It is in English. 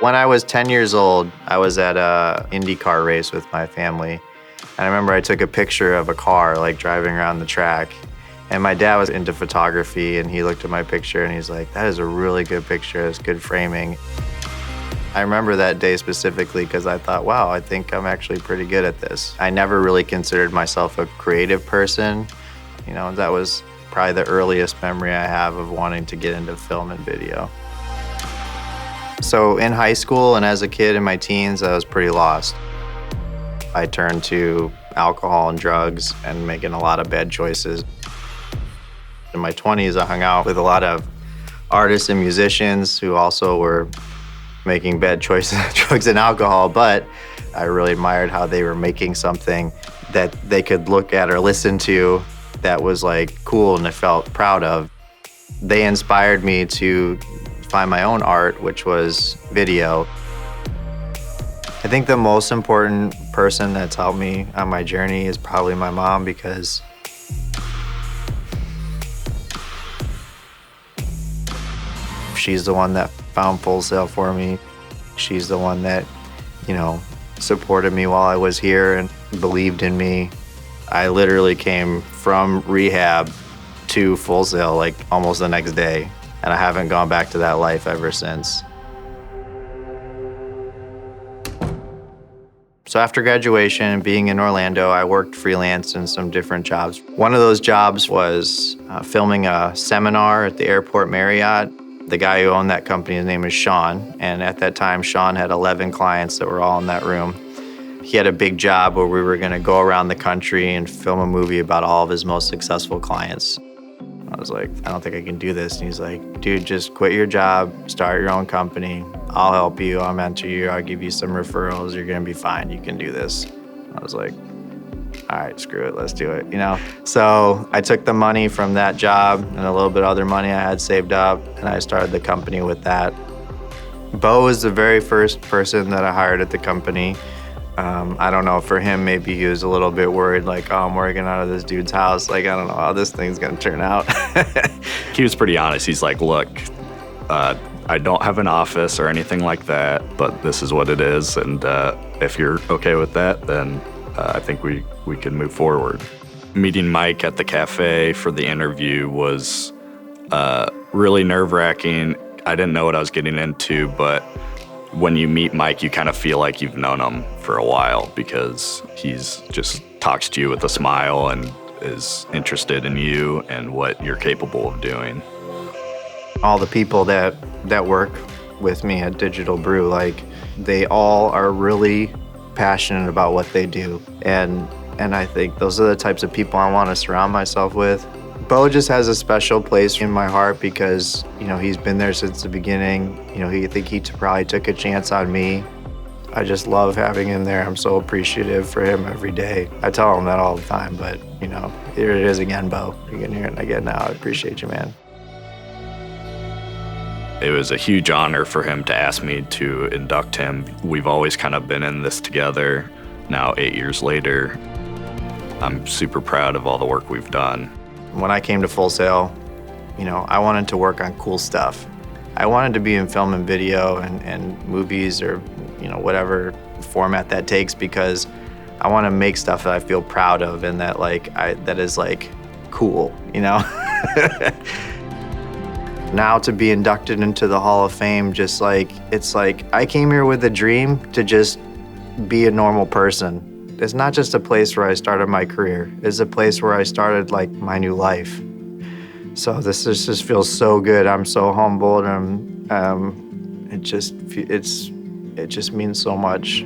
When I was 10 years old, I was at a Indy car race with my family. And I remember I took a picture of a car like driving around the track. And my dad was into photography and he looked at my picture and he's like, that is a really good picture, it's good framing. I remember that day specifically because I thought, wow, I think I'm actually pretty good at this. I never really considered myself a creative person. You know, that was probably the earliest memory I have of wanting to get into film and video. So in high school and as a kid in my teens, I was pretty lost. I turned to alcohol and drugs and making a lot of bad choices. In my 20s, I hung out with a lot of artists and musicians who also were making bad choices, drugs and alcohol, but I really admired how they were making something that they could look at or listen to that was like cool and I felt proud of. They inspired me to find my own art, which was video. I think the most important person that's helped me on my journey is probably my mom, because she's the one that found Full Sail for me. She's the one that, you know, supported me while I was here and believed in me. I literally came from rehab to Full Sail like almost the next day, and I haven't gone back to that life ever since. So after graduation and being in Orlando, I worked freelance in some different jobs. One of those jobs was filming a seminar at the airport Marriott. The guy who owned that company, his name is Sean, and at that time, Sean had 11 clients that were all in that room. He had a big job where we were gonna go around the country and film a movie about all of his most successful clients. I was like, I don't think I can do this. And he's like, dude, just quit your job, start your own company. I'll help you, I'll mentor you, I'll give you some referrals, you're gonna be fine, you can do this. I was like, all right, screw it, let's do it, you know? So I took the money from that job and a little bit of other money I had saved up, and I started the company with that. Bo was the very first person that I hired at the company. I don't know, for him, maybe he was a little bit worried, like, oh, I'm working out of this dude's house. Like, I don't know how this thing's gonna turn out. He was pretty honest. He's like, look, I don't have an office or anything like that, but this is what it is. And if you're okay with that, then I think we can move forward. Meeting Mike at the cafe for the interview was really nerve-wracking. I didn't know what I was getting into, but when you meet Mike, you kind of feel like you've known him for a while because he's just talks to you with a smile and is interested in you and what you're capable of doing. All the people that work with me at Digital Brew, like, they all are really passionate about what they do. And I think those are the types of people I want to surround myself with. Bo just has a special place in my heart because, you know, he's been there since the beginning. You know, he probably took a chance on me. I just love having him there. I'm so appreciative for him every day. I tell him that all the time, but, you know, here it is again, Bo. You can hear it again now. I appreciate you, man. It was a huge honor for him to ask me to induct him. We've always kind of been in this together. Now, 8 years later, I'm super proud of all the work we've done. When I came to Full Sail, you know, I wanted to work on cool stuff. I wanted to be in film and video and movies or, you know, whatever format that takes, because I want to make stuff that I feel proud of and that that is like cool, you know? Now to be inducted into the Hall of Fame, just like, it's like I came here with a dream to just be a normal person. It's not just a place where I started my career. It's a place where I started like my new life. So this just feels so good. I'm so humbled, and it just means so much.